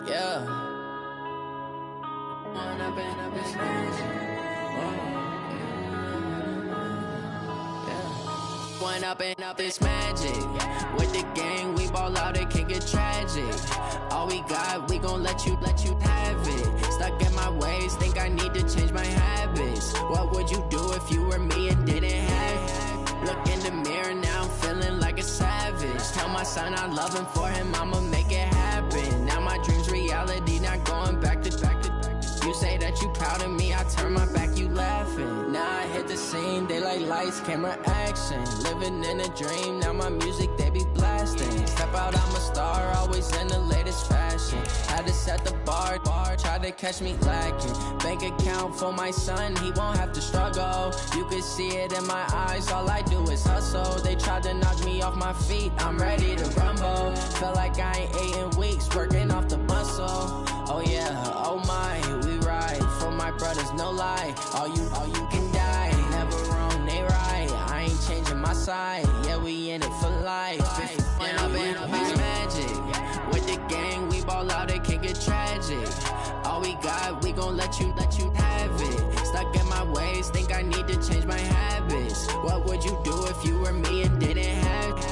Yeah. One up and up, it's magic. With the gang, we ball out, it can get tragic. All we got, we gon' let you have it. Stuck in my ways, think I need to change my habits. What would you do if you were me and didn't have it? Look in the mirror, now I'm feeling like a savage. Tell my son I love him, for him I'ma make it happen. Now my dream's reality, not going back to. You say that you proud of me, I turn my back, you laughing. Now I hit the scene, they like lights, camera, action. Living in a dream, now my music, they be blasting. Step out, I'm a star, always in the latest fashion. Had to set the bar, try to catch me lacking. Bank account for my son, he won't have to struggle. You can see it in my eyes, all I do is hustle. They tried to knock me off my feet, I'm ready to rumble. Feel like I ain't ate in weeks, working off the muscle. Oh yeah, oh my, we ride for my brothers, no lie. All you can die, never wrong, they right. I ain't changing my side, yeah, we in it for life. When up and up, it's magic. With the gang, we ball out, it can get tragic. All we got, we gon' let you have it. Stuck in my ways, think I need to change my habits. What would you do if you were me and didn't have it?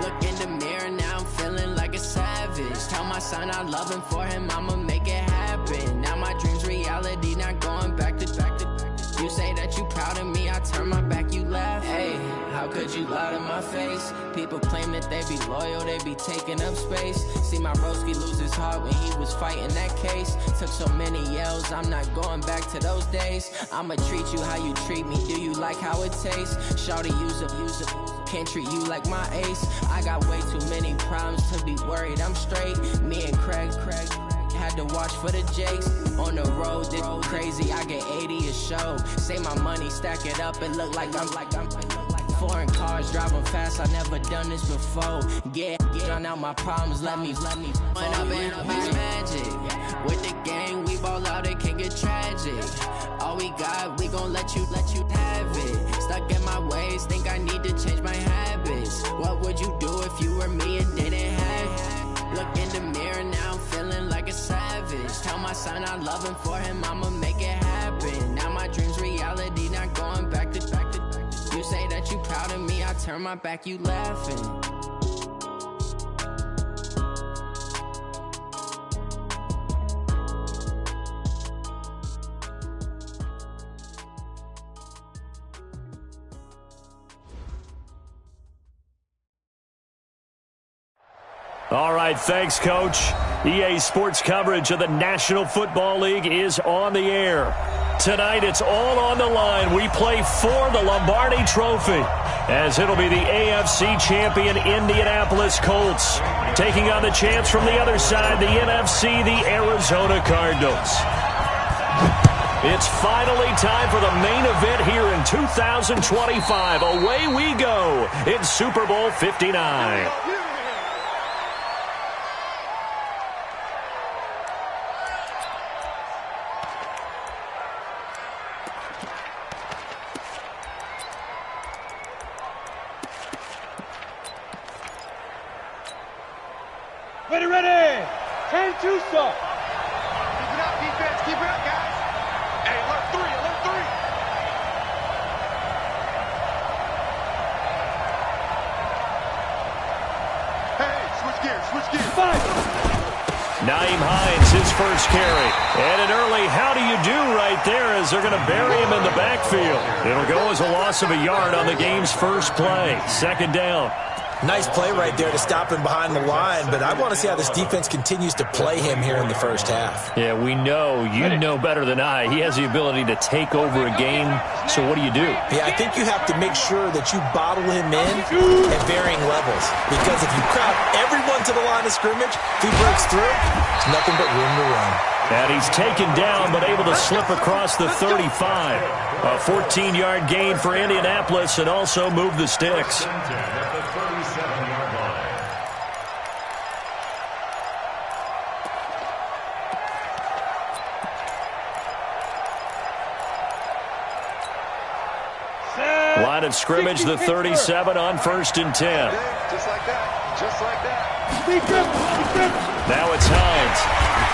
Look in the mirror, now I'm feeling like a savage. Tell my son I love him, for him I'ma make it happen. Now my dream's reality, not going back to. You say that you proud of me, I turn my back, you laugh. Hey, how could you lie to my face? People claim that they be loyal, they be taking up space. See my broski lose his heart when he was fighting that case. Took so many yells, I'm not going back to those days. I'ma treat you how you treat me, do you like how it tastes? Shawty, use it, can't treat you like my ace. I got way too many problems to be worried, I'm straight. Me and Craig had to watch for the Jakes. On the road, this crazy, I get 80 a show. Say my money, stack it up, it look like I'm foreign cars, driving fast, I never done this before. Get on out my problems, let me When up and up, it's magic. With the gang, we ball out, it can get tragic. All we got, we gon' let you have it. Stuck in my ways, think I need to change my habits. What would you do if you were me and didn't have it? Look in the mirror, now I'm feeling like a savage. Tell my son I love him, for him I'ma make it happen. Now my dream's reality, not going back to. You say that you proud of me, I turn my back, you laughing. All right, thanks, Coach. EA Sports coverage of the National Football League is on the air. Tonight, it's all on the line. We play for the Lombardi Trophy, as it'll be the AFC champion Indianapolis Colts taking on the champs from the other side, the NFC, the Arizona Cardinals. It's finally time for the main event here in 2025. Away we go in Super Bowl 59. Ready. 10-2 stop. Keep it up, defense. Keep it up, guys. Hey, alert three. Hey, switch gears. 5. Nyheim Hines, his first carry. And an early how do you do right there, as they're going to bury him in the backfield. It'll go as a loss of a yard on the game's first play. Second down. Nice play right there to stop him behind the line, but I want to see how this defense continues to play him here in the first half. Yeah, we know. You know better than I. He has the ability to take over a game, so what do? Yeah, I think you have to make sure that you bottle him in at varying levels, because if you crowd everyone to the line of scrimmage, if he breaks through, there's nothing but room to run. And he's taken down, but able to slip across the 35. A 14-yard gain for Indianapolis, and also move the sticks. Line of scrimmage, the 37 on 1st and 10. Just like that. Now it's Hines.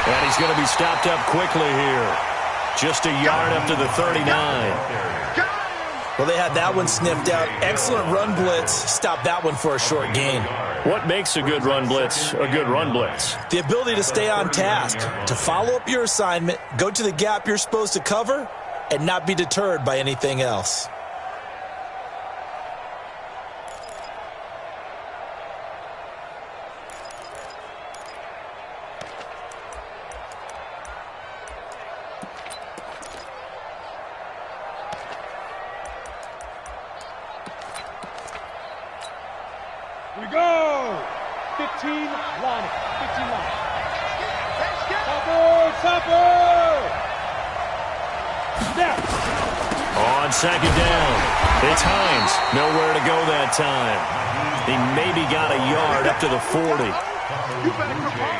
And he's going to be stopped up quickly here. Just a yard up to the 39. Well, they had that one sniffed out. Excellent run blitz. Stopped that one for a short gain. What makes a good run blitz a good run blitz? The ability to stay on task, to follow up your assignment, go to the gap you're supposed to cover, and not be deterred by anything else. We go! 15 line. 15 line. Topper! Snap! On second down, it's Hines. Nowhere to go that time. He maybe got a yard up to the 40.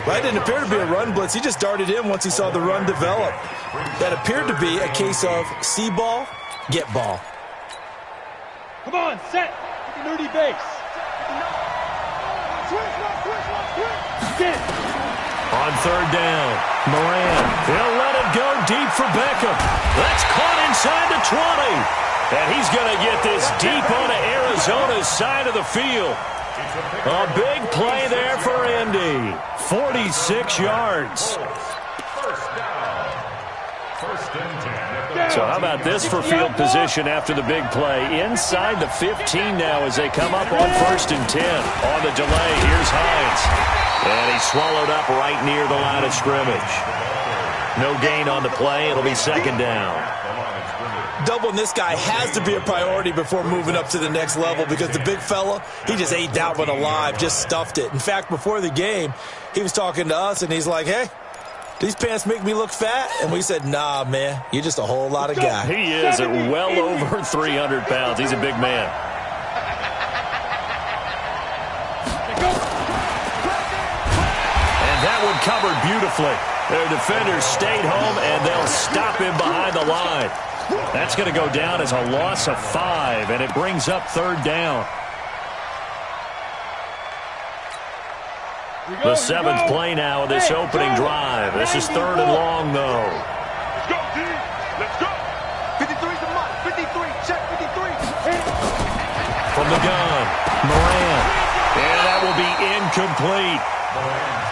That didn't appear to be a run blitz. He just darted in once he saw the run develop. That appeared to be a case of see ball, get ball. Come on, set! Nerdy base. Get. On third down, Moran. He'll let it go deep for Beckham. That's caught inside the 20. And he's going to get this deep onto Arizona's side of the field. A big play there for Indy. 46 yards. So how about this for field position after the big play? Inside the 15 now as they come up on 1st and 10. On the delay, here's Hines. And he's swallowed up right near the line of scrimmage. No gain on the play. It'll be second down. Doubling this guy has to be a priority before moving up to the next level because the big fella, he just ate that one alive, just stuffed it. In fact, before the game, he was talking to us, and he's like, hey, these pants make me look fat? And we said, nah, man, you're just a whole lot of guy. He is at well over 300 pounds. He's a big man. And that one covered beautifully. Their defenders stayed home, and they'll stop him behind the line. That's going to go down as a loss of 5, and it brings up third down. The 7th play now of this opening drive. This is 3rd and long, though. Let's go, D. Let's go. 53's the mark. 53. Check 53. From the gun, Moran. And that will be incomplete.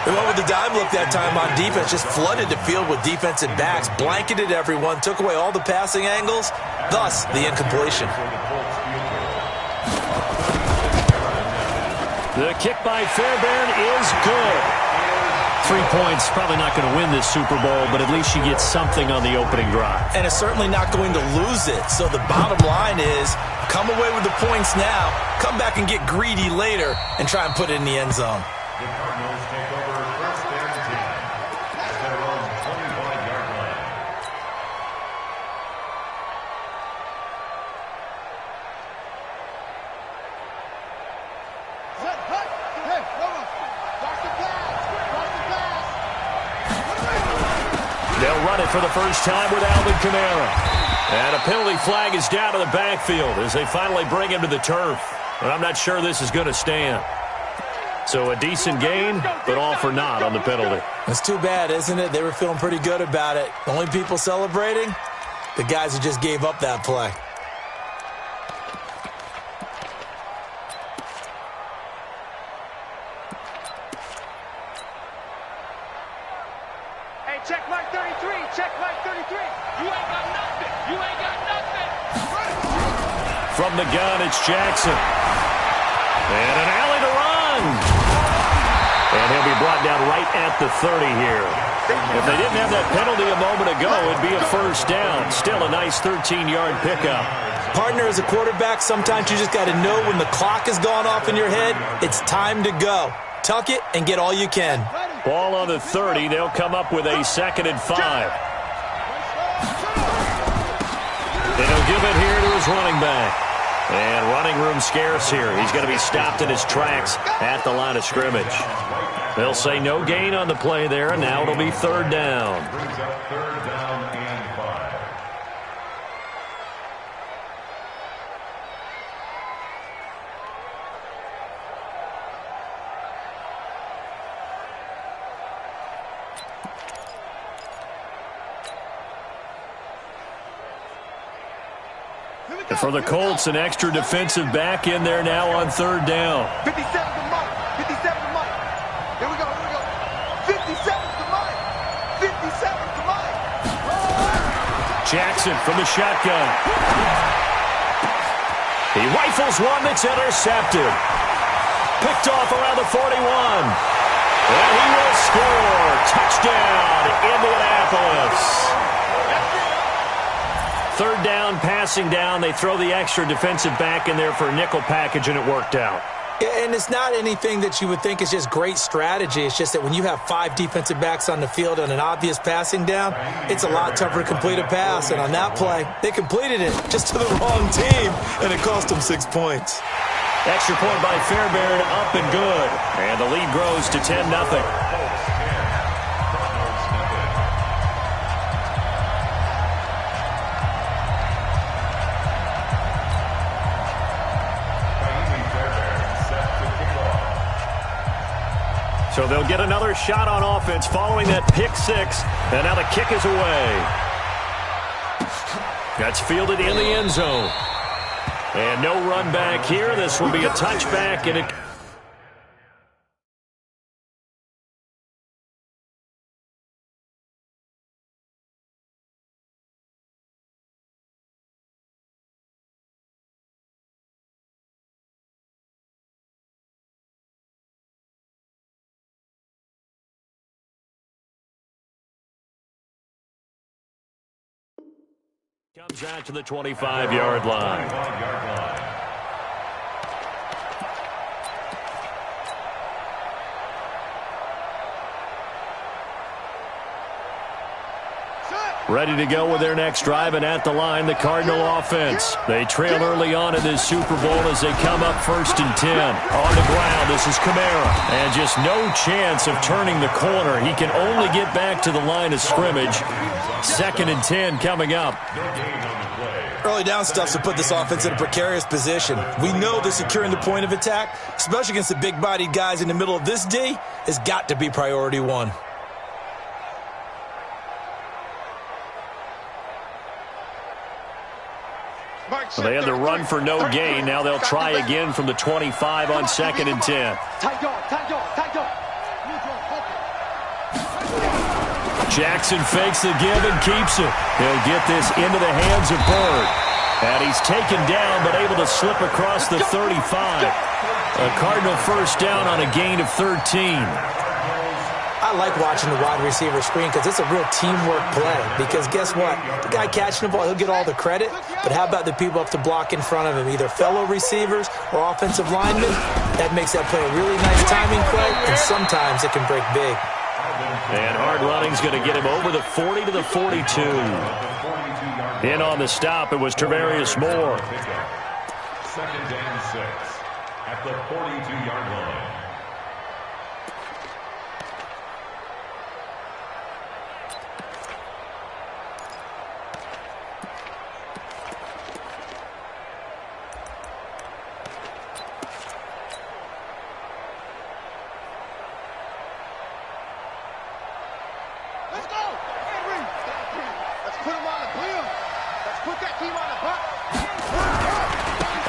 They went with the dime look that time on defense, just flooded the field with defensive backs, blanketed everyone, took away all the passing angles, thus the incompletion. The kick by Fairbairn is good. 3 points, probably not going to win this Super Bowl, but at least you get something on the opening drive. And it's certainly not going to lose it. So the bottom line is, come away with the points now, come back and get greedy later, and try and put it in the end zone. The Cardinals take over 1st and 10 at their own 25-yard line. Hey, Roma. Watch the pass. Watch the pass. They'll run it for the first time with Alvin Kamara. And a penalty flag is down to the backfield as they finally bring him to the turf. But I'm not sure this is going to stand. So a decent gain, but all for naught on the penalty. That's too bad, isn't it? They were feeling pretty good about it. The only people celebrating, the guys who just gave up that play. Hey, check mark 33. Check mark 33. You ain't got nothing. You ain't got nothing. From the gun, it's Jackson. And an alley to run. And he'll be brought down right at the 30 here. If they didn't have that penalty a moment ago, it'd be a first down. Still a nice 13-yard pickup. Partner, as a quarterback, sometimes you just got to know when the clock has gone off in your head, it's time to go. Tuck it and get all you can. Ball on the 30. They'll come up with a 2nd and 5. And he'll give it here to his running back. And running room scarce here. He's going to be stopped in his tracks at the line of scrimmage. They'll say no gain on the play there, and now it'll be 3rd down. Brings up 3rd down and 5. And for the Colts, an extra defensive back in there now on third down. 57 to Mike. 57 to Mike. Here we go. 57 to Mike. 57 to Mike. Jackson from the shotgun. He rifles one that's intercepted. Picked off around the 41. And he will score. Touchdown, Indianapolis. Third down, passing down. They throw the extra defensive back in there for a nickel package, and it worked out. And it's not anything that you would think is just great strategy. It's just that when you have 5 defensive backs on the field on an obvious passing down, it's a lot tougher to complete a pass. And on that play, they completed it just to the wrong team, and it cost them 6 points. Extra point by Fairbairn, up and good. And the lead grows to 10-0. So they'll get another shot on offense following that pick six. And now the kick is away. That's fielded in the end zone. And no run back here. This will be a touchback, and it... comes out to the 25-yard line. Ready to go with their next drive, and at the line, the Cardinal offense. They trail early on in this Super Bowl as they come up 1st and 10. On the ground, this is Kamara. And just no chance of turning the corner. He can only get back to the line of scrimmage. 2nd and 10 coming up. Early down stuff to put this offense in a precarious position. We know that securing the point of attack, especially against the big-bodied guys in the middle of this D, has got to be priority one. Well, they had the run for no gain. Now they'll try again from the 25 on 2nd and 10. Jackson fakes the give and keeps it. He'll get this into the hands of Bird. And he's taken down but able to slip across the 35. A Cardinal first down on a gain of 13. I like watching the wide receiver screen because it's a real teamwork play. Because guess what? The guy catching the ball, he'll get all the credit. But how about the people up to block in front of him? Either fellow receivers or offensive linemen. That makes that play a really nice timing play. And sometimes it can break big. And hard running's going to get him over the 40 to the 42. In on the stop, it was Travarius Moore. 2nd and 6 at the 42-yard line.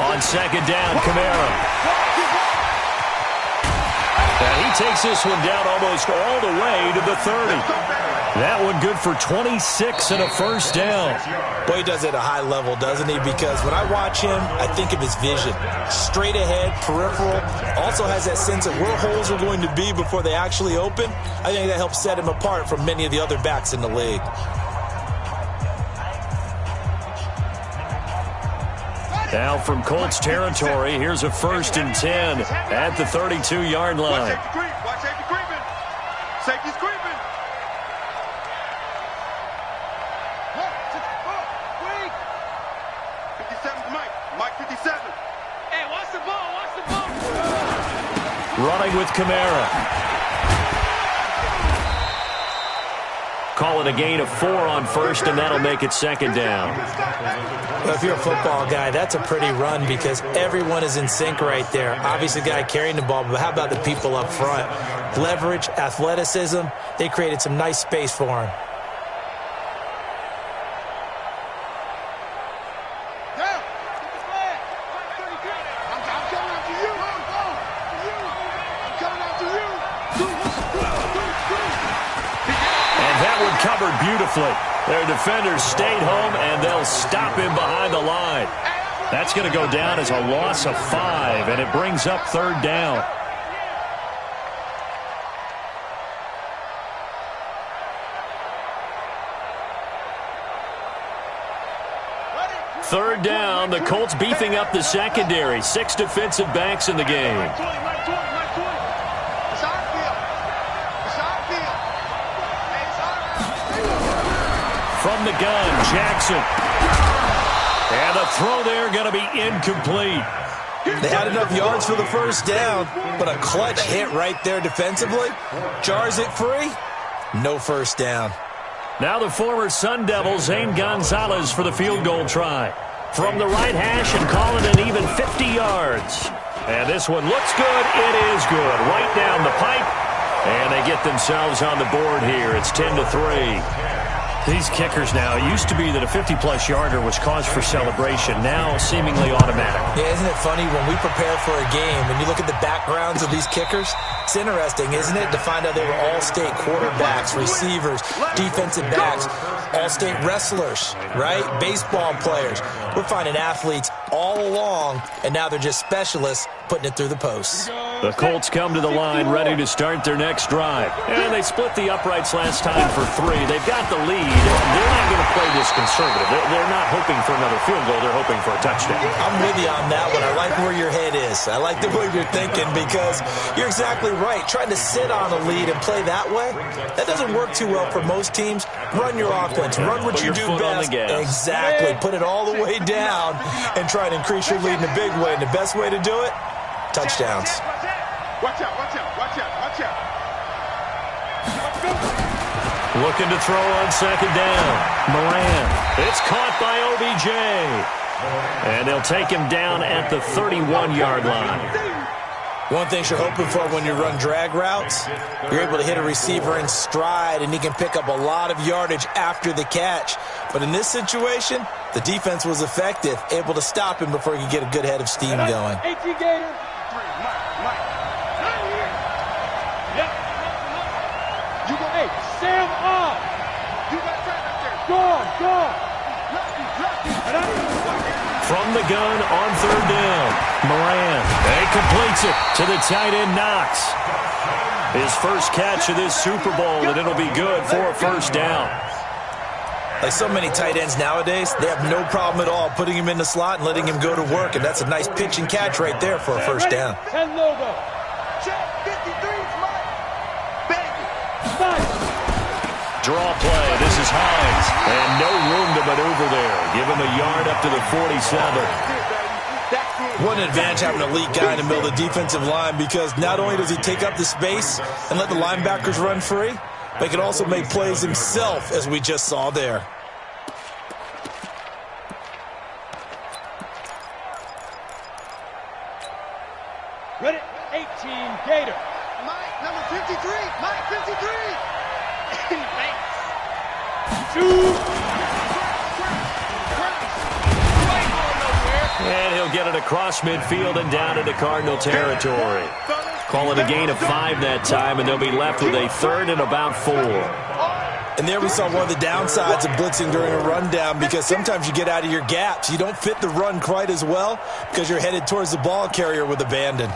On 2nd down, Kamara. And he takes this one down almost all the way to the 30. That one good for 26 and a first down. Boy, he does it at a high level, doesn't he? Because when I watch him, I think of his vision. Straight ahead, peripheral. Also has that sense of where holes are going to be before they actually open. I think that helps set him apart from many of the other backs in the league. Now from Colts territory, here's a 1st and 10 at the 32-yard line. Watch safety creeping. Safety's creeping. Wait. 57 Mike. Mike 57. Hey, watch the ball. Watch the ball. Running with Kamara. Call it a gain of 4 on 1st, and that'll make it 2nd down. Well, if you're a football guy, that's a pretty run because everyone is in sync right there. Obviously, the guy carrying the ball, but how about the people up front? Leverage, athleticism, they created some nice space for him. Down. And that one covered beautifully. Their defenders stayed home, and they'll stop him behind the line. That's going to go down as a loss of 5, and it brings up 3rd down. Third down, the Colts beefing up the secondary. 6 defensive backs in the game. From the gun, Jackson. And the throw there going to be incomplete. They had enough yards for the first down, but a clutch hit right there defensively. Jars it free. No first down. Now the former Sun Devil, Zane Gonzalez, for the field goal try. From the right hash and call it an even 50 yards. And this one looks good. It is good. Right down the pipe. And they get themselves on the board here. It's 10-3. These kickers now, it used to be that a 50-plus yarder was cause for celebration, now seemingly automatic. Yeah, isn't it funny when we prepare for a game, when you look at the backgrounds of these kickers, it's interesting, isn't it, to find out they were all-state quarterbacks, receivers, defensive backs, all-state wrestlers, right? Baseball players. We're finding athletes all along, and now they're just specialists putting it through the posts. The Colts come to the line ready to start their next drive. And they split the uprights last time for 3. They've got the lead. They're not going to play this conservative. They're not hoping for another field goal. They're hoping for a touchdown. I'm with you on that one. I like where your head is. I like the way you're thinking because you're exactly right. Trying to sit on a lead and play that way, that doesn't work too well for most teams. Run your offense. Run what you do best. Exactly. Put it all the way down and try and increase your lead in a big way. And the best way to do it, touchdowns. Watch out, watch out, watch out, watch out. Looking to throw on second down. Moran. It's caught by OBJ. And they'll take him down at the 31-yard line. One thing you're hoping for when you run drag routes, you're able to hit a receiver in stride, and he can pick up a lot of yardage after the catch. But in this situation, the defense was effective, able to stop him before he could get a good head of steam going. Sam up! You got time up there. Go! From the gun on third down. Moran. He completes it to the tight end, Knox. His first catch of this Super Bowl, and it'll be good for a first down. Like so many tight ends nowadays, they have no problem at all putting him in the slot and letting him go to work, and that's a nice pitch and catch right there for a first down. Check 53, baby. Draw play. This is Hines. And no room to maneuver there. Give him a yard up to the 47. What an advantage having an elite guy in the middle of the defensive line because not only does he take up the space and let the linebackers run free, but he can also make plays himself, as we just saw there. Ready, 18, Gator. Mike, number 53. Mike, 53. And he'll get it across midfield and down into Cardinal territory. Call it a gain of 5 that time, and they'll be left with a 3rd and about 4. And there we saw one of the downsides of blitzing during a rundown because sometimes you get out of your gaps. You don't fit the run quite as well because you're headed towards the ball carrier with abandon.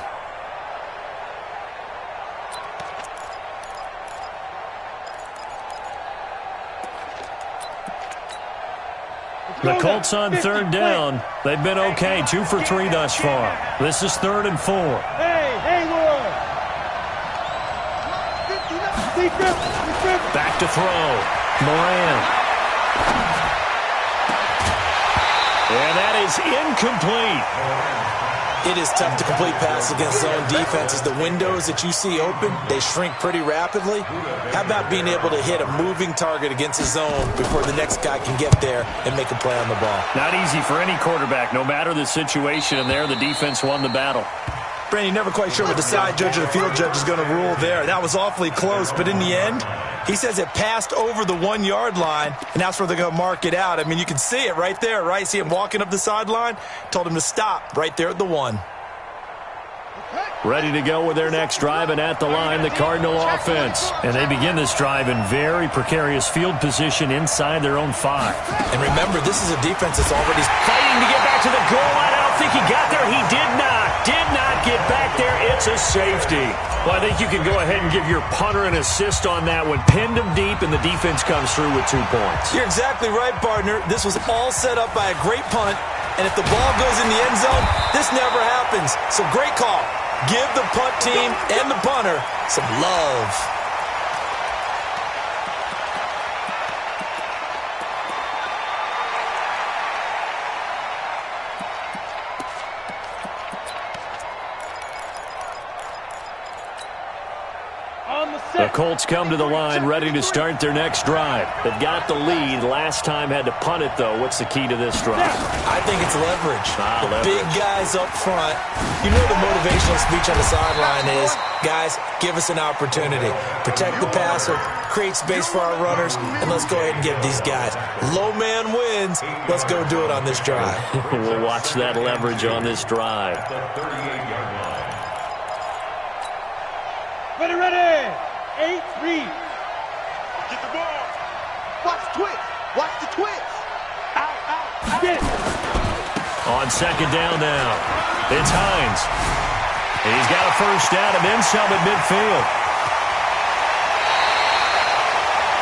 The Colts on third down. They've been okay. 2 for 3 thus far. This is 3rd and 4. Hey, Hayward. Back to throw. Moran. And that is incomplete. It is tough to complete passes against zone defenses. The windows that you see open, they shrink pretty rapidly. How about being able to hit a moving target against a zone before the next guy can get there and make a play on the ball? Not easy for any quarterback, no matter the situation, and there the defense won the battle. Brandon, you're never quite sure what the side judge or the field judge is going to rule there. That was awfully close, but in the end, he says it passed over the 1-yard line, and that's where they're going to mark it out. I mean, you can see it right there, right? See him walking up the sideline? Told him to stop right there at the 1. Ready to go with their next drive, and at the line, the Cardinal offense. And they begin this drive in very precarious field position inside their own 5. And remember, this is a defense that's already Fighting to get back to the goal line. I don't think he got there. He did not. Did not get back there. It's a safety. Well, I think you can go ahead and give your punter an assist on that one. Pinned him deep, and the defense comes through with 2 points. You're exactly right, partner. This was all set up by a great punt, and if the ball goes in the end zone, this never happens. So great call. Give the punt team and the punter some love. The Colts come to the line ready to start their next drive. They've got the lead. Last time had to punt it, though. What's the key to this drive? I think it's leverage. The Leverage. big guys up front. You know the motivational speech on the sideline is, guys, give us an opportunity. Protect the passer, create space for our runners, and let's go ahead and give these guys. Low man wins. Let's go do it on this drive. We'll watch that leverage on this drive. The 38-yard line. Ready. 8-3. Get the ball. Watch the twitch. Watch the twitch. Out. Get it. On second down now, it's Hines. He's got a first down and then some at midfield.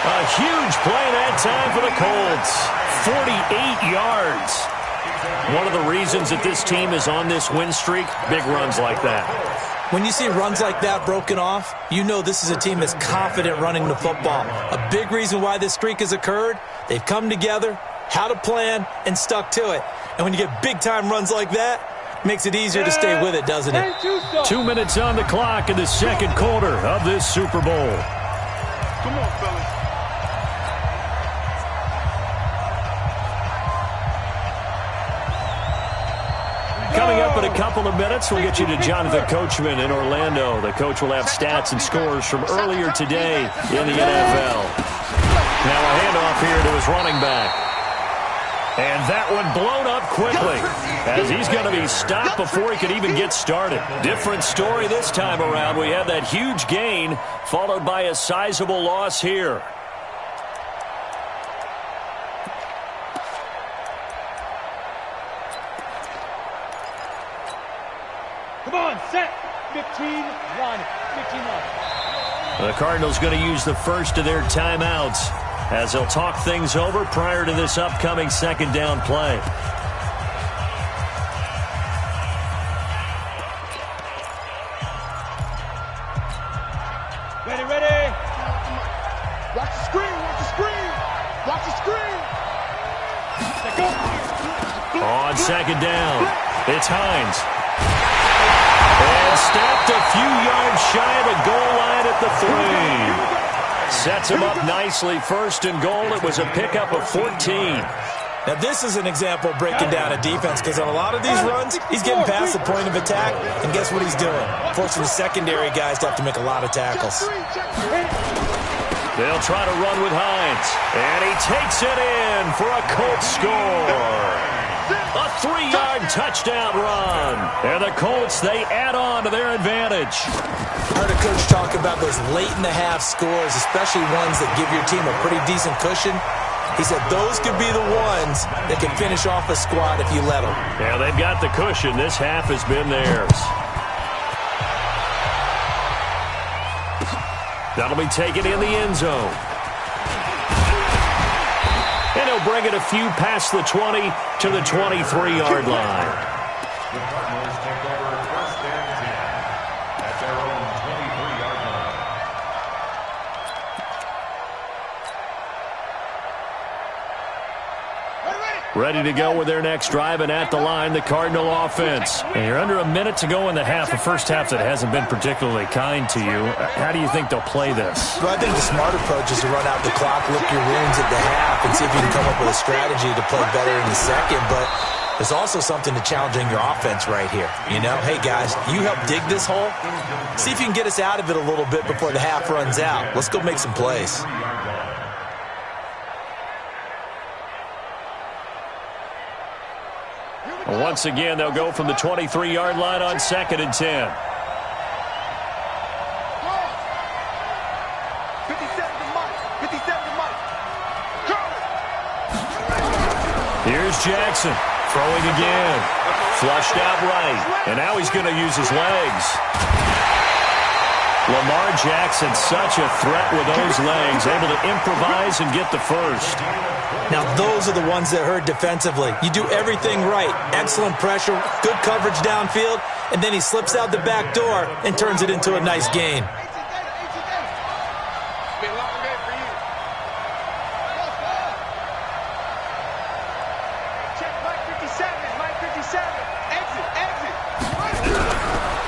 A huge play that time for the Colts. 48 yards. One of the reasons that this team is on this win streak, big runs like that. When you see runs like that broken off, you know this is a team that's confident running the football. A big reason why this streak has occurred, they've come together, had a plan, and stuck to it. And when you get big-time runs like that, it makes it easier to stay with it, doesn't it? 2 minutes on the clock in the second quarter of this Super Bowl. Come on, fellas. Coming up in a couple of minutes, we'll get you to Jonathan Coachman in Orlando. The coach will have stats and scores from earlier today in the NFL. Now a handoff here to his running back. And that one blown up quickly as he's going to be stopped before he could even get started. Different story this time around. We have that huge gain followed by a sizable loss here. Come on, set. 15-1. The Cardinals going to use the first of their timeouts as they'll talk things over prior to this upcoming second down play. Ready. Watch the screen. Watch the screen. On second down, it's Hines. And stopped a few yards shy of the goal line at the 3. Sets him up nicely. First and goal. It was a pickup of 14. Now, this is an example of breaking down a defense because on a lot of these runs, he's getting past the point of attack, and guess what he's doing? Forcing the secondary guys to have to make a lot of tackles. They'll try to run with Hines. And he takes it in for a Colts score. A 3-yard touchdown run. And the Colts, they add on to their advantage. I heard a coach talk about those late-in-the-half scores, especially ones that give your team a pretty decent cushion. He said those could be the ones that can finish off a squad if you let them. Yeah, they've got the cushion. This half has been theirs. That'll be taken in the end zone. And he'll bring it a few past the 20 to the 23-yard line. The Cardinals take over first and 10 at their own 23-yard line. Ready to go with their next drive, and at the line, the Cardinal offense. And you're under a minute to go in the half, a first half that hasn't been particularly kind to you. How do you think they'll play this? Well, I think the smart approach is to run out the clock, lick your wounds at the half, and see if you can come up with a strategy to play better in the second. But there's also something to challenging your offense right here. You know, hey, guys, you help dig this hole. See if you can get us out of it a little bit before the half runs out. Let's go make some plays. Once again, they'll go from the 23-yard line on second and 10. Here's Jackson. Throwing again. Flushed out right. And now he's going to use his legs. Lamar Jackson, such a threat with those legs, able to improvise and get the first. Now, those are the ones that hurt defensively. You do everything right. Excellent pressure, good coverage downfield, and then he slips out the back door and turns it into a nice gain.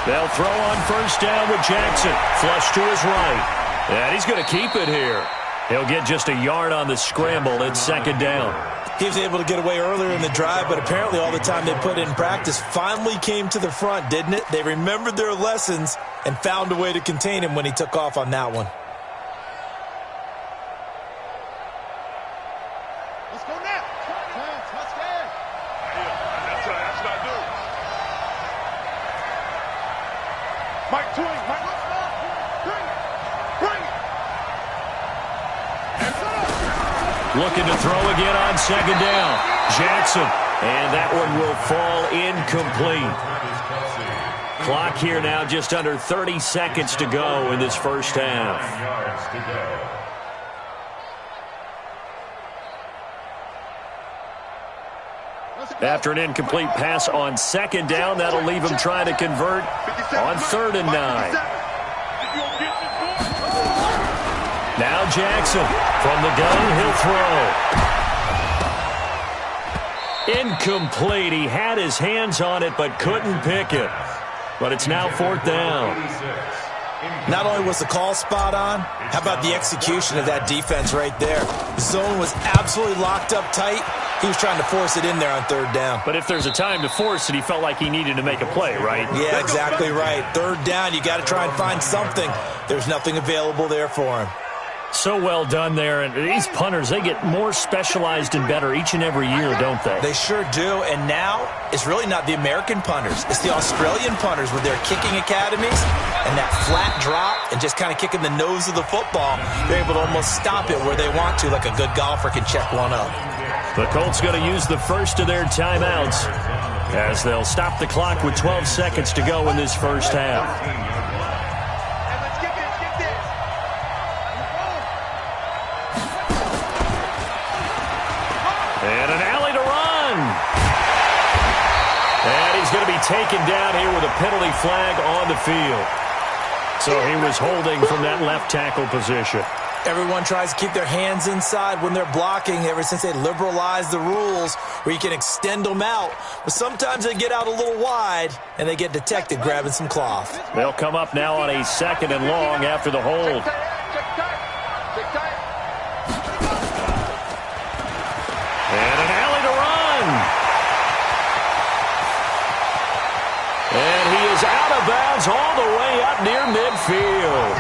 They'll throw on first down with Jackson. Flush to his right. And he's going to keep it here. He'll get just a yard on the scramble at second down. He was able to get away earlier in the drive, but apparently all the time they put in practice finally came to the front, didn't it? They remembered their lessons and found a way to contain him when he took off on that one. Let's go now. Touchdown. That's not good. Mike Twing. Bring it. Looking to throw again on second down. Jackson. And that one will fall incomplete. Clock here now just under 30 seconds to go in this first half. After an incomplete pass on second down, that'll leave him trying to convert on 3rd and 9. Now Jackson from the gun, he'll throw. Incomplete. He had his hands on it but couldn't pick it. But it's now 4th down. Not only was the call spot on, how about the execution of that defense right there? The zone was absolutely locked up tight. He was trying to force it in there on 3rd down. But if there's a time to force it, he felt like he needed to make a play, right? Yeah, exactly right. 3rd down, you got to try and find something. There's nothing available there for him. So well done there. And these punters, they get more specialized and better each and every year, don't they? They sure do. And now it's really not the American punters. It's the Australian punters with their kicking academies and that flat drop and just kind of kicking the nose of the football. They're able to almost stop it where they want to, like a good golfer can check one up. The Colts going to use the first of their timeouts as they'll stop the clock with 12 seconds to go in this first half. And an alley to run. And he's going to be taken down here with a penalty flag on the field. So he was holding from that left tackle position. Everyone tries to keep their hands inside when they're blocking ever since they liberalized the rules where you can extend them out. But sometimes they get out a little wide and they get detected grabbing some cloth. They'll come up now on a 2nd and long after the hold. And an alley to run. And he is out of bounds all the way up near midfield.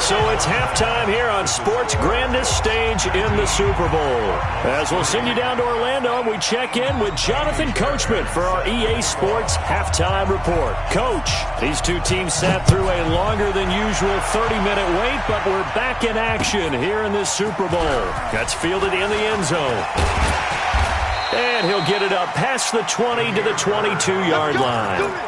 So it's halftime here on sports' grandest stage in the Super Bowl. As we'll send you down to Orlando, and we check in with Jonathan Coachman for our EA Sports Halftime Report. Coach, these two teams sat through a longer than usual 30-minute wait, but we're back in action here in this Super Bowl. Gets fielded in the end zone. And he'll get it up past the 20 to the 22-yard line.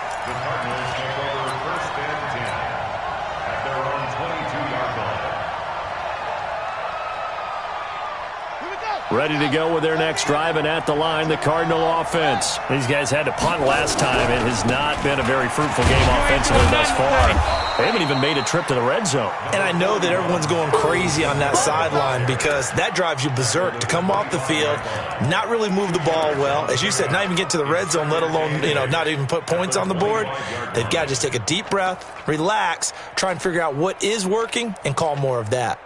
Ready to go with their next drive, and at the line, the Cardinal offense. These guys had to punt last time. It has not been a very fruitful game offensively thus far. They haven't even made a trip to the red zone. And I know that everyone's going crazy on that sideline because that drives you berserk to come off the field, not really move the ball well. As you said, not even get to the red zone, let alone, not even put points on the board. They've got to just take a deep breath, relax, try and figure out what is working, and call more of that.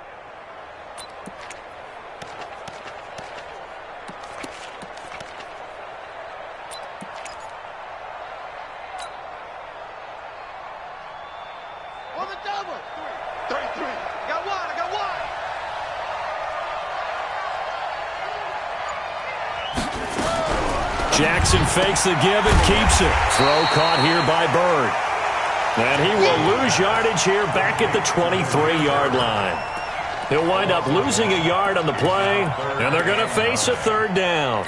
Jackson fakes the give and keeps it. Throw caught here by Bird. And he will lose yardage here back at the 23-yard line. He'll wind up losing a yard on the play, and they're going to face a 3rd down.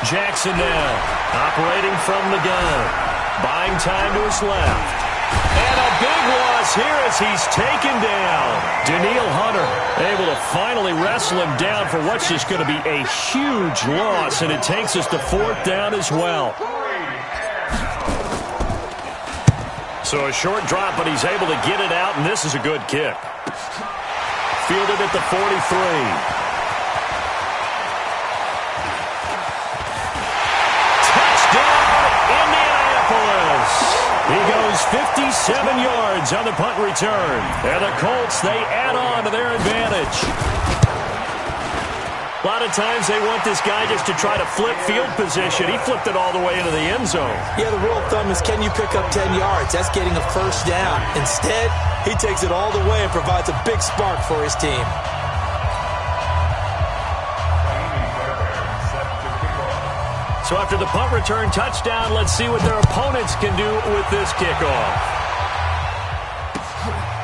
Jackson now, operating from the gun. Buying time to his left. And a big loss here as he's taken down. Daniil Hunter able to finally wrestle him down for what's just going to be a huge loss, and it takes us to 4th down as well. So a short drop, but he's able to get it out, and this is a good kick. Fielded at the 43. He goes 57 yards on the punt return. And the Colts, they add on to their advantage. A lot of times they want this guy just to try to flip field position. He flipped it all the way into the end zone. Yeah, the rule of thumb is, can you pick up 10 yards? That's getting a first down. Instead, he takes it all the way and provides a big spark for his team. So after the punt return touchdown, let's see what their opponents can do with this kickoff.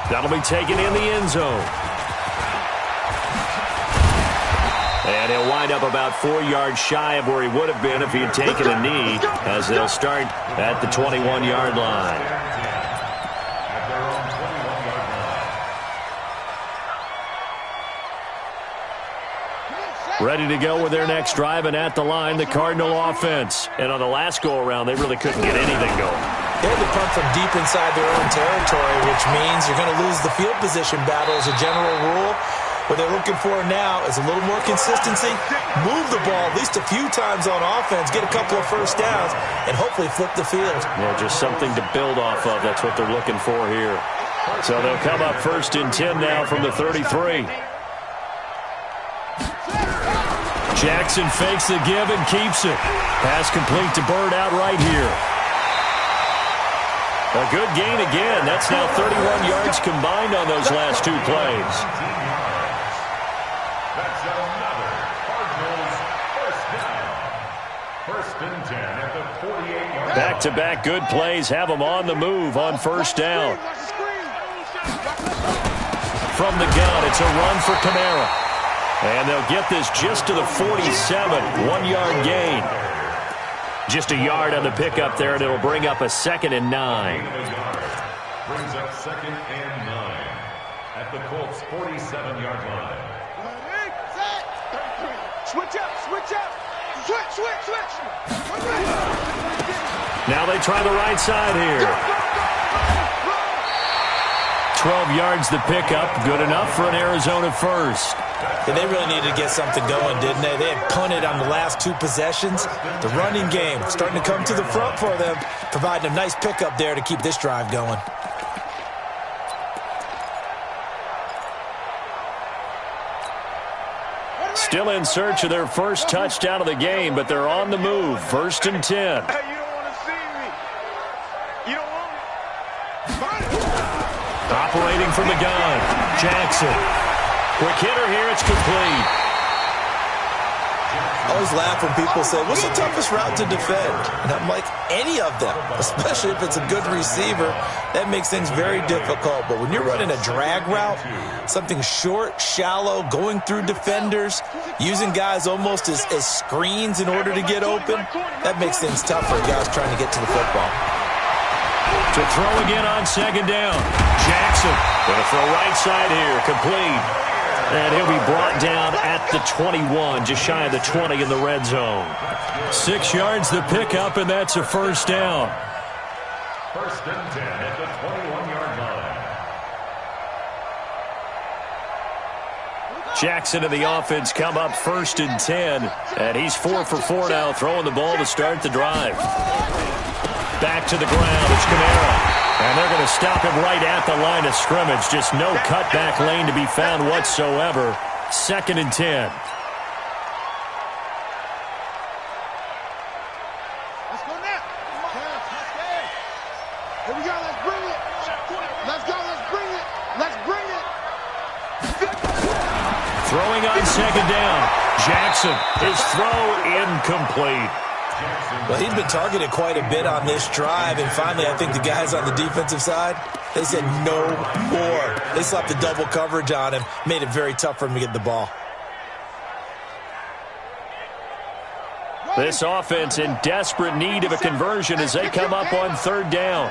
That'll be taken in the end zone. And he'll wind up about 4 yards shy of where he would have been if he had taken a knee, as they'll start at the 21-yard line. Ready to go with their next drive, and at the line, the Cardinal offense. And on the last go-around, they really couldn't get anything going. They had to punt from deep inside their own territory, which means you're going to lose the field position battle as a general rule. What they're looking for now is a little more consistency, move the ball at least a few times on offense, get a couple of first downs, and hopefully flip the field. Yeah, just something to build off of. That's what they're looking for here. So they'll come up 1st and 10 now from the 33. Jackson fakes the give and keeps it. Pass complete to Bird out right here. A good gain again. That's now 31 yards combined on those last 2 plays. That's another Cardinals first down. 1st and 10 at the 48-yard line. Back-to-back good plays have them on the move on 1st down. From the gun, it's a run for Kamara. And they'll get this just to the 47, 1-yard gain. Just a yard on the pickup there, and it'll bring up a 2nd and 9. Brings up 2nd and 9 at the Colts' 47-yard line. Switch up, switch up. Switch. Now they try the right side here. 12 yards the pickup, good enough for an Arizona first. And they really needed to get something going, didn't they? They had punted on the last 2 possessions. The running game starting to come to the front for them, providing a nice pickup there to keep this drive going. Still in search of their first touchdown of the game, but they're on the move. 1st and 10. Hey, you don't want to see me. You don't want me. Operating from the gun, Jackson. Quick hitter here, it's complete. I always laugh when people say, what's the toughest route to defend? And I'm like, any of them, especially if it's a good receiver. That makes things very difficult. But when you're running a drag route, something short, shallow, going through defenders, using guys almost as screens in order to get open, that makes things tough for guys trying to get to the football. To throw again on 2nd down. Jackson going to throw right side here, complete. And he'll be brought down at the 21, just shy of the 20 in the red zone. 6 yards the pickup, and that's a 1st down. 1st and 10 at the 21-yard line. Jackson and the offense come up 1st and 10, and he's 4 for 4 now, throwing the ball to start the drive. Back to the ground, it's Kamara. And they're going to stop him right at the line of scrimmage. Just no cutback lane to be found whatsoever. 2nd and 10. Let's go now. Here we go. Let's bring it. Let's go. Let's bring it. Let's bring it. Throwing on 2nd down. Jackson, his throw incomplete. Well, he's been targeted quite a bit on this drive, and finally I think the guys on the defensive side, they said no more. They slapped the double coverage on him, made it very tough for him to get the ball. This offense in desperate need of a conversion as they come up on third down.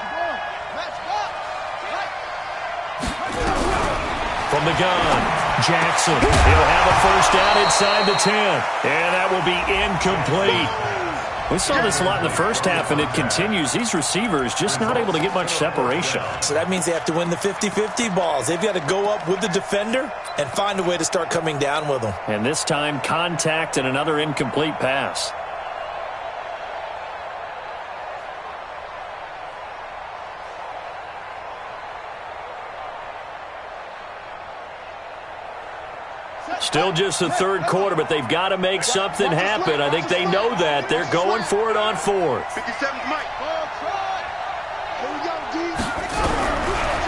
From the gun, Jackson. He'll have a first down inside the 10. And that will be incomplete. We saw this a lot in the first half, and it continues. These receivers just not able to get much separation. So that means they have to win the 50-50 balls. They've got to go up with the defender and find a way to start coming down with them. And this time, contact and another incomplete pass. Still just the third quarter, but they've got to make something happen. I think they know that. They're going for it on fourth. 57's Mike.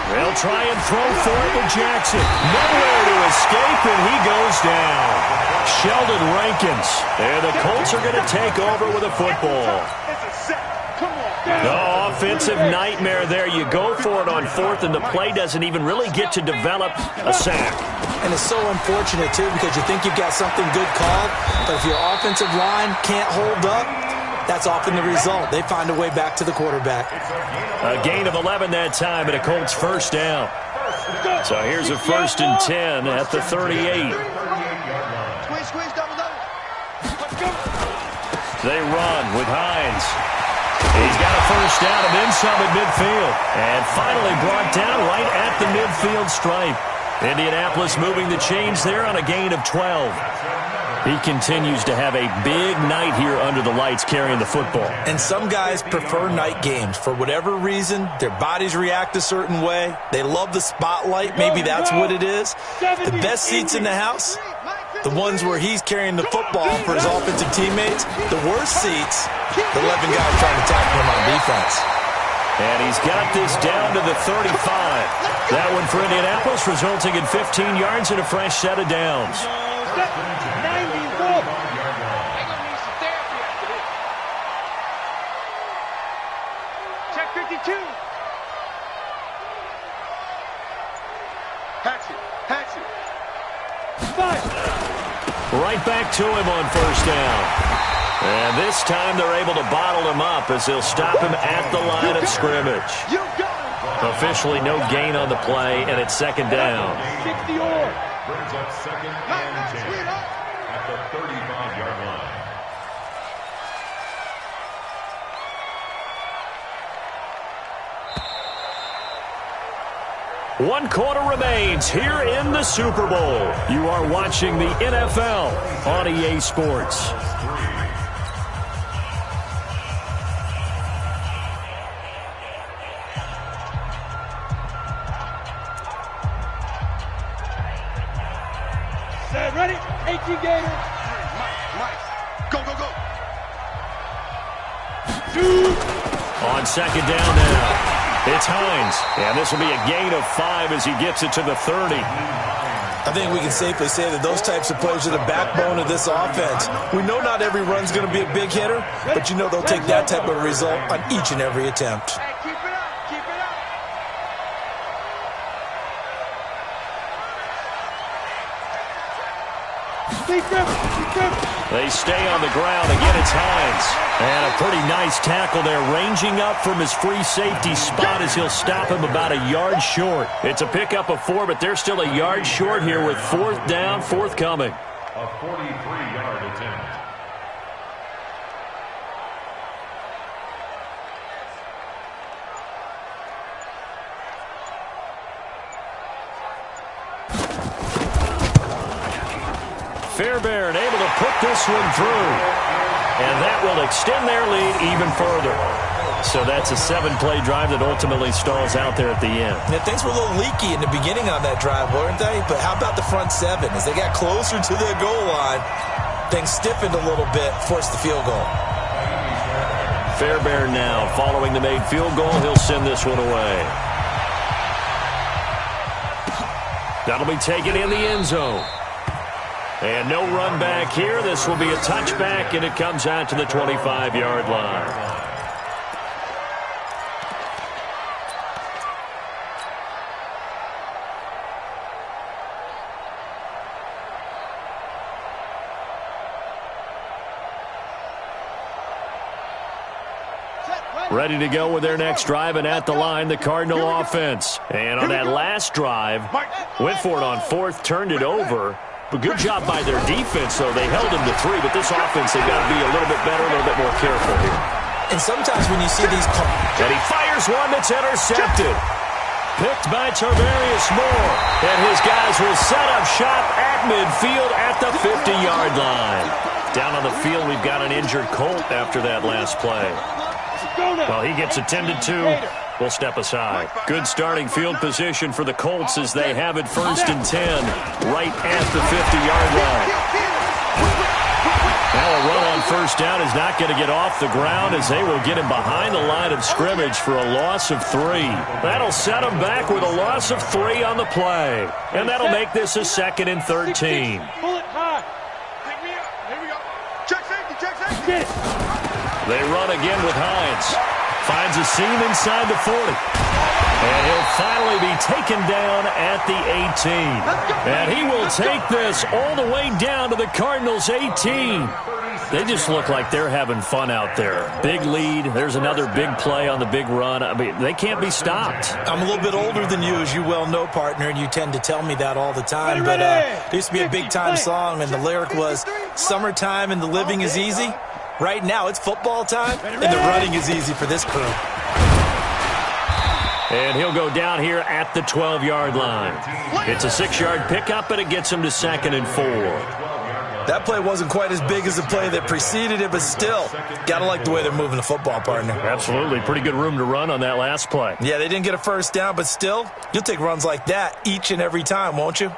They'll try and throw for it with Jackson. Nowhere to escape, and he goes down. Sheldon Rankins. And the Colts are going to take over with a football. The offensive nightmare there. You go for it on fourth, and the play doesn't even really get to develop a sack. And it's so unfortunate, too, because you think you've got something good called, but if your offensive line can't hold up, that's often the result. They find a way back to the quarterback. A gain of 11 that time, and a Colts first down. So here's a 1st and 10 at the 38. They run with Hines. He's got a first down and then some at midfield. And finally brought down right at the midfield stripe. Indianapolis moving the chains there on a gain of 12. He continues to have a big night here under the lights carrying the football. And some guys prefer night games. For whatever reason, their bodies react a certain way. They love the spotlight. Maybe that's what it is. The best seats in the house, the ones where he's carrying the football for his offensive teammates. The worst seats, the 11 guys trying to tackle him on defense. And he's got this down to the 35. That one for Indianapolis, resulting in 15 yards and a fresh set of downs. 94. Check 52. Hatchet. 5. Right back to him on first down. And this time they're able to bottle him up as they'll stop him at the line of scrimmage. Officially no gain on the play, and it's second down. 60 or. Brings up 2nd and 10 at the 35-yard line. One quarter remains here in the Super Bowl. You are watching the NFL on EA Sports. Set, ready? 18 Gators. Mike. Go. On second down now. It's Hines, and this will be a gain of 5 as he gets it to the 30. I think we can safely say that those types of plays are the backbone of this offense. We know not every run's going to be a big hitter, but you know they'll take that type of result on each and every attempt. Hey, keep it up. They stay on the ground. Again, it's Hines. And a pretty nice tackle there, ranging up from his free safety spot as he'll stop him about a yard short. It's a pickup of 4, but they're still a yard short here with fourth down forthcoming. A 43-yard attempt. Fairbairn able to put this one through. And that will extend their lead even further. So that's a 7-play drive that ultimately stalls out there at the end. Yeah, things were a little leaky in the beginning on that drive, weren't they? But how about the front 7? As they got closer to their goal line, things stiffened a little bit, forced the field goal. Fairbairn now following the made field goal. He'll send this one away. That'll be taken in the end zone. And no run back here. This will be a touchback, and it comes out to the 25-yard line. Ready to go with their next drive, and at the line, the Cardinal offense. And on that last drive, went for it on fourth, turned it over. But good job by their defense, though. They held him to 3, but this offense, they've got to be a little bit better, a little bit more careful here. And sometimes when you see these and he fires one that's intercepted. Picked by Tarvarius Moore. And his guys will set up shop at midfield at the 50-yard line. Down on the field, we've got an injured Colt after that last play. Well, he gets attended to. We'll step aside. Good starting field position for the Colts as they have it 1st and 10 right at the 50-yard line. Now a run on 1st down is not going to get off the ground as they will get him behind the line of scrimmage for a loss of 3. That'll set him back with a loss of 3 on the play. And that'll make this a 2nd and 13. Pull it high. Here we go. Check safety. They run again with Hines. Finds a seam inside the 40. And he'll finally be taken down at the 18. And he will take this all the way down to the Cardinals' 18. They just look like they're having fun out there. Big lead. There's another big play on the big run. I mean, they can't be stopped. I'm a little bit older than you, as you well know, partner, and you tend to tell me that all the time. But there used to be a big-time song, and the lyric was, "Summertime and the living is easy." Right now, it's football time, and the running is easy for this crew. And he'll go down here at the 12-yard line. It's a 6-yard pickup, and it gets him to 2nd and 4. That play wasn't quite as big as the play that preceded it, but still, got to like the way they're moving the football, partner. Absolutely. Pretty good room to run on that last play. Yeah, they didn't get a 1st down, but still, you'll take runs like that each and every time, won't you?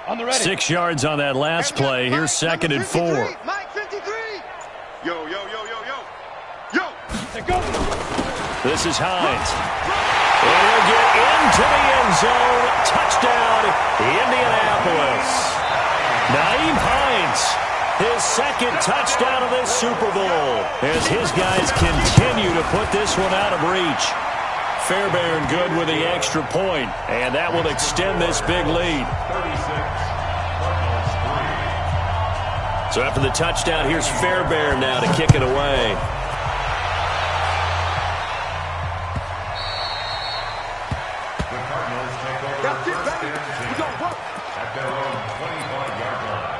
On the ready. 6 yards on that last play. Here's 2nd and 4. Mike 53. Yo. Go. This is Hines. And he'll get into the end zone. Touchdown, Indianapolis. Nyheim Hines, his 2nd touchdown of this Super Bowl, as his guys continue to put this one out of reach. Fairbairn good with the extra point, and that will extend this big lead. So after the touchdown, here's Fairbairn now to kick it away. That's it, baby. We don't work. At their own 25-yard line.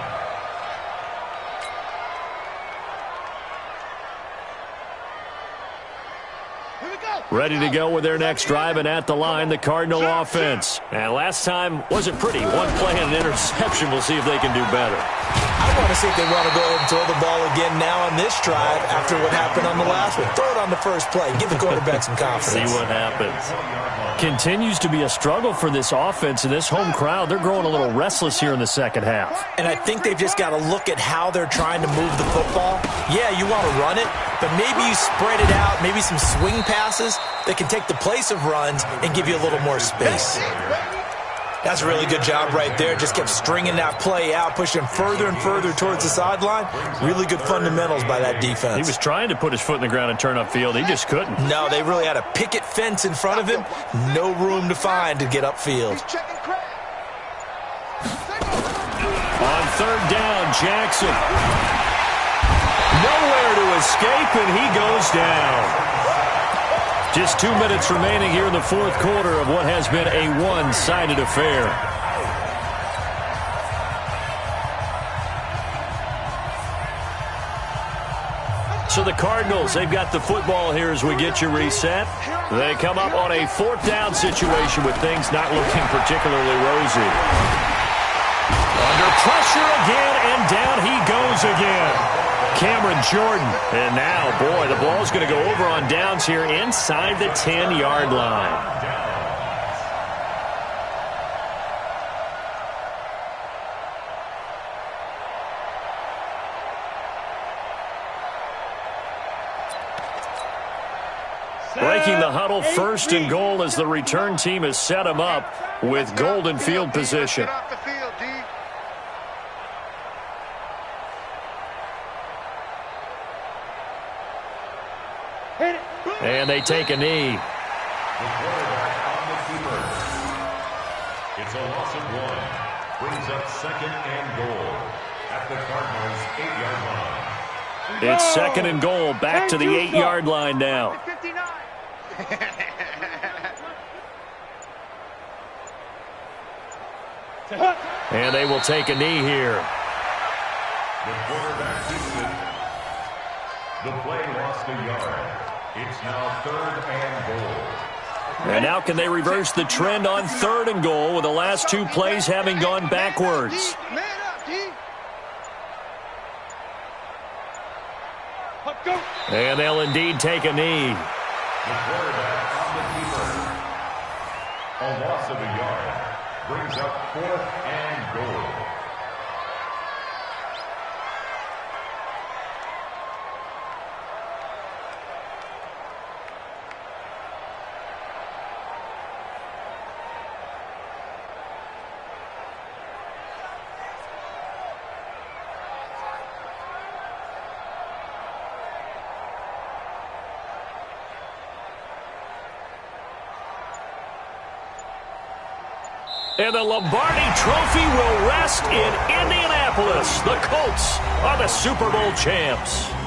Ready to go with their next drive, and at the line, the Cardinal offense. And last time wasn't pretty. 1 play and an interception. We'll see if they can do better. I want to see if they want to go ahead and throw the ball again now on this drive after what happened on the last one. Throw it on the first play. Give the quarterback some confidence. See what happens. Continues to be a struggle for this offense and this home crowd. They're growing a little restless here in the second half. And I think they've just got to look at how they're trying to move the football. Yeah, you want to run it, but maybe you spread it out, maybe some swing passes that can take the place of runs and give you a little more space. That's a really good job right there. Just kept stringing that play out, pushing further and further towards the sideline. Really good fundamentals by that defense. He was trying to put his foot in the ground and turn upfield. He just couldn't. No, they really had a picket fence in front of him. No room to find to get upfield. On 3rd down, Jackson. Nowhere to escape, and he goes down. Just 2 minutes remaining here in the 4th quarter of what has been a one-sided affair. So the Cardinals, they've got the football here as we get you reset. They come up on a 4th down situation with things not looking particularly rosy. Under pressure again, and down he goes again. Cameron Jordan. And now, boy, the ball's going to go over on downs here inside the 10-yard line. Breaking the huddle, 1st and goal as the return team has set him up with golden field position. And they take a knee. The quarterback on the keeper. It's a loss of 1. Brings up 2nd and goal. at the Cardinals' 8-yard line. It's 2nd and goal, back to the 8-yard line now. 59. And they will take a knee here. The quarterback keeps it. The play lost a yard. It's now 3rd and goal. And now can they reverse the trend on 3rd and goal with the last 2 plays having gone backwards? Man up, D. Go. And they'll indeed take a knee. The quarterback on the keeper. A loss of a yard brings up 4th and goal. And the Lombardi Trophy will rest in Indianapolis. The Colts are the Super Bowl champs.